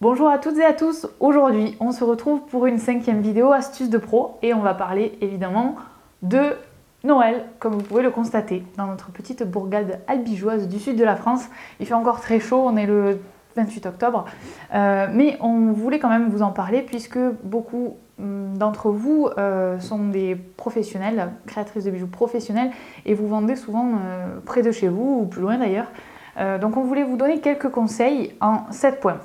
Bonjour à toutes et à tous, aujourd'hui on se retrouve pour une 5e vidéo astuce de pro et on va parler évidemment de Noël, comme vous pouvez le constater, dans notre petite bourgade albigeoise du sud de la France. Il fait encore très chaud, on est le 28 octobre, mais on voulait quand même vous en parler puisque beaucoup d'entre vous sont des professionnels, créatrices de bijoux professionnels, et vous vendez souvent près de chez vous ou plus loin d'ailleurs. Donc on voulait vous donner quelques conseils en 7 points.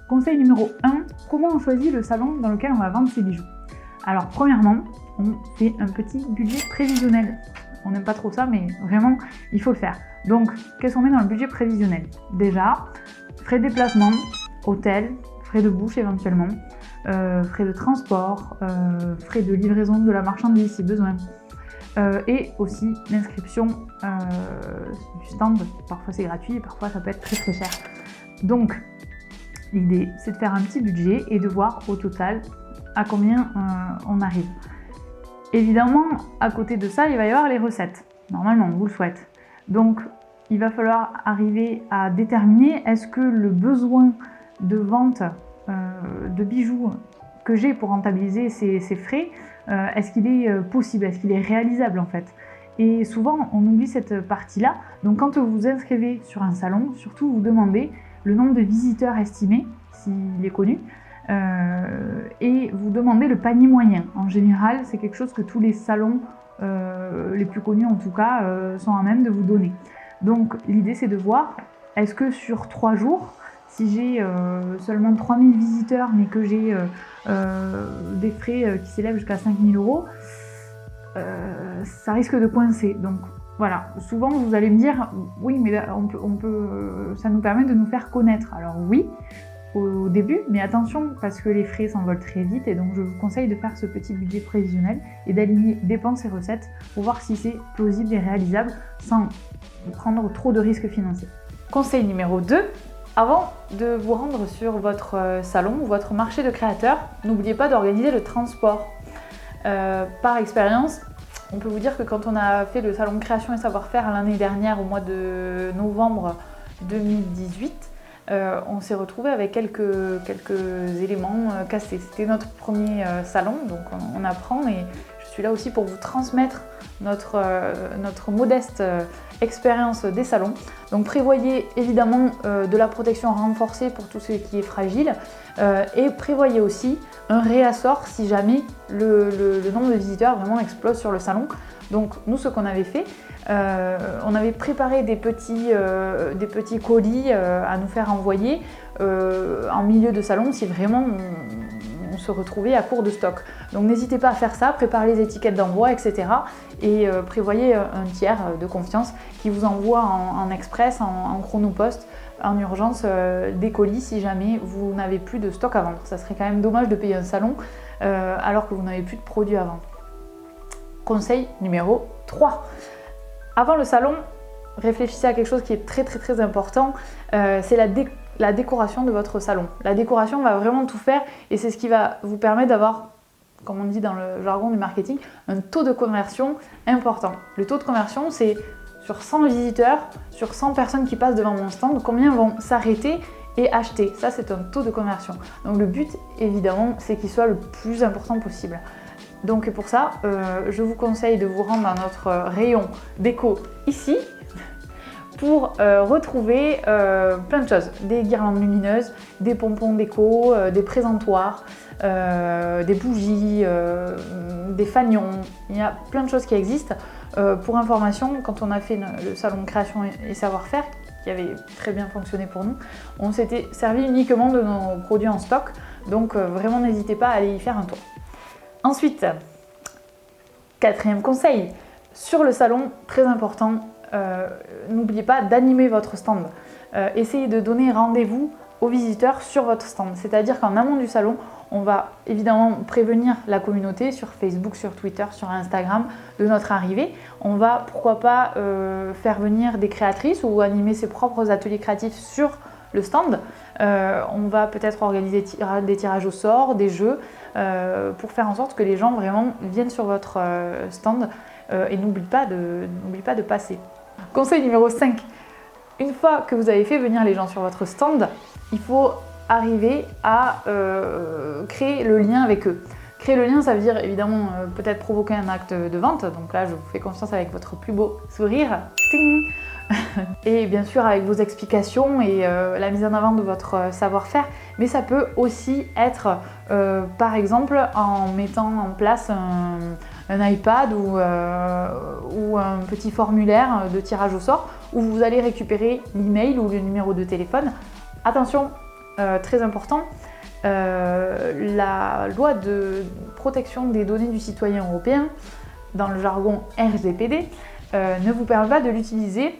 Conseil numéro 1, comment on choisit le salon dans lequel on va vendre ses bijoux? Alors premièrement, on fait un petit budget prévisionnel. On n'aime pas trop ça, mais vraiment, il faut le faire. Donc, qu'est-ce qu'on met dans le budget prévisionnel? Déjà, frais de déplacement, hôtel, frais de bouche éventuellement, frais de transport, frais de livraison de la marchandise si besoin. Et aussi l'inscription du stand, parfois c'est gratuit, parfois ça peut être très très cher. Donc l'idée c'est de faire un petit budget et de voir au total à combien on arrive. Évidemment, à côté de ça, il va y avoir les recettes. Normalement, on vous le souhaite. Donc il va falloir arriver à déterminer est-ce que le besoin de vente de bijoux que j'ai pour rentabiliser ces frais, est-ce qu'il est possible, est-ce qu'il est réalisable en fait? Et souvent on oublie cette partie-là. Donc quand vous vous inscrivez sur un salon, surtout vous demandez le nombre de visiteurs estimé, s'il est connu, et vous demandez le panier moyen. En général, c'est quelque chose que tous les salons, les plus connus en tout cas, sont à même de vous donner. Donc l'idée c'est de voir, est-ce que sur 3 jours, si j'ai seulement 3000 visiteurs mais que j'ai des frais qui s'élèvent jusqu'à 5000 €, ça risque de coincer. Donc voilà, souvent vous allez me dire oui mais là, ça nous permet de nous faire connaître. Alors oui, au début, mais attention parce que les frais s'envolent très vite et donc je vous conseille de faire ce petit budget prévisionnel et d'aligner dépenses et recettes pour voir si c'est plausible et réalisable sans prendre trop de risques financiers. Conseil numéro 2, avant de vous rendre sur votre salon ou votre marché de créateurs, n'oubliez pas d'organiser le transport. Par expérience, on peut vous dire que quand on a fait le salon création et savoir-faire l'année dernière au mois de novembre 2018, on s'est retrouvé avec quelques éléments cassés. C'était notre premier salon, donc on apprend et je suis là aussi pour vous transmettre notre modeste expérience des salons. Donc prévoyez évidemment de la protection renforcée pour tout ce qui est fragile et prévoyez aussi un réassort si jamais le nombre de visiteurs vraiment explose sur le salon. Donc nous, ce qu'on avait fait, on avait préparé des petits colis à nous faire envoyer en milieu de salon si vraiment on se retrouvait à court de stock. Donc n'hésitez pas à faire ça, préparez les étiquettes d'envoi, etc. Et prévoyez un tiers de confiance qui vous envoie en express, en chronopost, en urgence des colis si jamais vous n'avez plus de stock à vendre. Ça serait quand même dommage de payer un salon alors que vous n'avez plus de produits à vendre. Conseil numéro 3. Avant le salon, réfléchissez à quelque chose qui est très très très important, c'est la décoration de votre salon. La décoration va vraiment tout faire et c'est ce qui va vous permettre d'avoir, comme on dit dans le jargon du marketing, un taux de conversion important. Le taux de conversion, c'est sur 100 visiteurs, sur 100 personnes qui passent devant mon stand, combien vont s'arrêter et acheter. Ça, c'est un taux de conversion. Donc le but, évidemment, c'est qu'il soit le plus important possible. Donc pour ça, je vous conseille de vous rendre dans notre rayon déco ici pour retrouver plein de choses. Des guirlandes lumineuses, des pompons déco, des présentoirs, des bougies, des fanions. Il y a plein de choses qui existent. Pour information, quand on a fait le salon de création et savoir-faire, qui avait très bien fonctionné pour nous, on s'était servi uniquement de nos produits en stock. Donc vraiment n'hésitez pas à aller y faire un tour. Ensuite, 4e conseil, sur le salon, très important, n'oubliez pas d'animer votre stand. Essayez de donner rendez-vous aux visiteurs sur votre stand. C'est-à-dire qu'en amont du salon, on va évidemment prévenir la communauté sur Facebook, sur Twitter, sur Instagram de notre arrivée. On va pourquoi pas faire venir des créatrices ou animer ses propres ateliers créatifs sur le stand. On va peut-être organiser des tirages au sort, des jeux, pour faire en sorte que les gens vraiment viennent sur votre stand et n'oublient pas de passer. Conseil numéro 5, Une fois que vous avez fait venir les gens sur votre stand, il faut arriver à créer le lien avec eux. Créer le lien, ça veut dire évidemment peut-être provoquer un acte de vente. Donc là, je vous fais confiance avec votre plus beau sourire. Ting. Et bien sûr avec vos explications et la mise en avant de votre savoir-faire. Mais ça peut aussi être par exemple en mettant en place un iPad ou un petit formulaire de tirage au sort où vous allez récupérer l'email ou le numéro de téléphone. Attention, très important, la loi de protection des données du citoyen européen, dans le jargon RGPD, ne vous permet pas de l'utiliser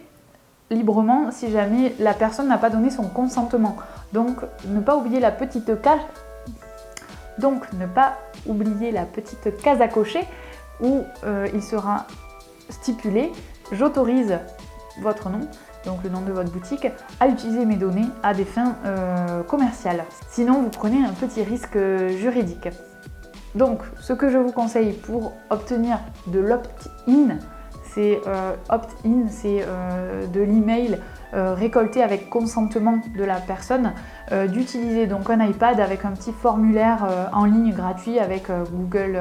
librement si jamais la personne n'a pas donné son consentement. Donc ne pas oublier la petite case. À cocher où il sera stipulé « J'autorise votre nom », donc le nom de votre boutique, à utiliser mes données à des fins commerciales. Sinon, vous prenez un petit risque juridique. Donc, ce que je vous conseille pour obtenir de l'opt-in, c'est de l'email récolté avec consentement de la personne, d'utiliser donc un iPad avec un petit formulaire en ligne gratuit avec Google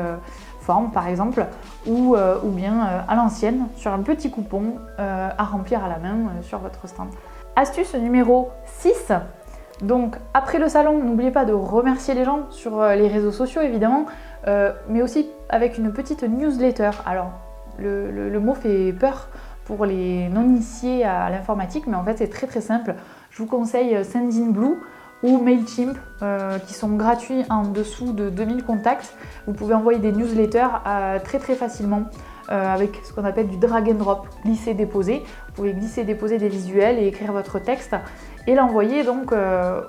Form par exemple, ou bien à l'ancienne sur un petit coupon à remplir à la main sur votre stand. Astuce numéro 6. Donc après le salon, n'oubliez pas de remercier les gens sur les réseaux sociaux évidemment, mais aussi avec une petite newsletter. Alors le mot fait peur pour les non-initiés à l'informatique, mais en fait c'est très simple. Je vous conseille Sendinblue ou Mailchimp qui sont gratuits en dessous de 2000 contacts. Vous pouvez envoyer des newsletters très facilement avec ce qu'on appelle du drag and drop, glisser-déposer. Vous pouvez glisser-déposer des visuels et écrire votre texte et l'envoyer donc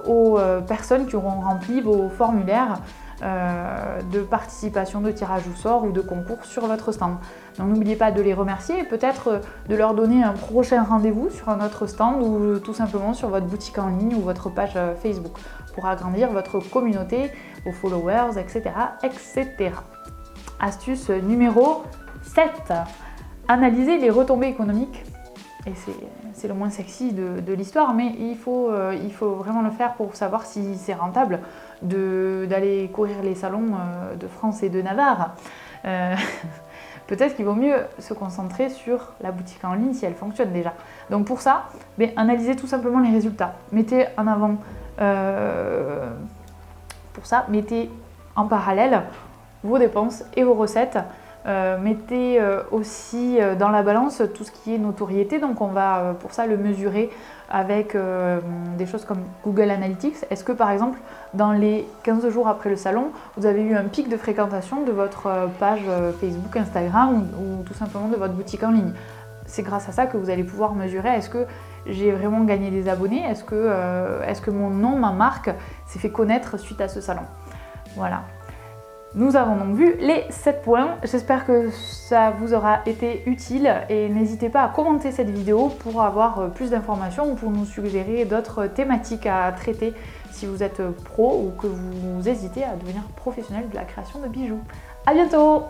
aux personnes qui auront rempli vos formulaires de participation, de tirage au sort ou de concours sur votre stand. Donc n'oubliez pas de les remercier et peut-être de leur donner un prochain rendez-vous sur un autre stand ou tout simplement sur votre boutique en ligne ou votre page Facebook pour agrandir votre communauté, vos followers, etc. etc. Astuce numéro 7. Analyser les retombées économiques. Et c'est le moins sexy de l'histoire, mais il faut vraiment le faire pour savoir si c'est rentable d'aller courir les salons de France et de Navarre. Peut-être qu'il vaut mieux se concentrer sur la boutique en ligne si elle fonctionne déjà. Donc pour ça, analysez tout simplement les résultats. Mettez en avant, mettez en parallèle vos dépenses et vos recettes. Mettez aussi dans la balance tout ce qui est notoriété, donc on va pour ça le mesurer avec des choses comme Google Analytics. Est-ce que par exemple dans les 15 jours après le salon, vous avez eu un pic de fréquentation de votre page Facebook, Instagram ou tout simplement de votre boutique en ligne? C'est grâce à ça que vous allez pouvoir mesurer est-ce que j'ai vraiment gagné des abonnés, est-ce que mon nom, ma marque s'est fait connaître suite à ce salon. Voilà. Nous avons donc vu les 7 points, j'espère que ça vous aura été utile et n'hésitez pas à commenter cette vidéo pour avoir plus d'informations ou pour nous suggérer d'autres thématiques à traiter si vous êtes pro ou que vous hésitez à devenir professionnel de la création de bijoux. À bientôt!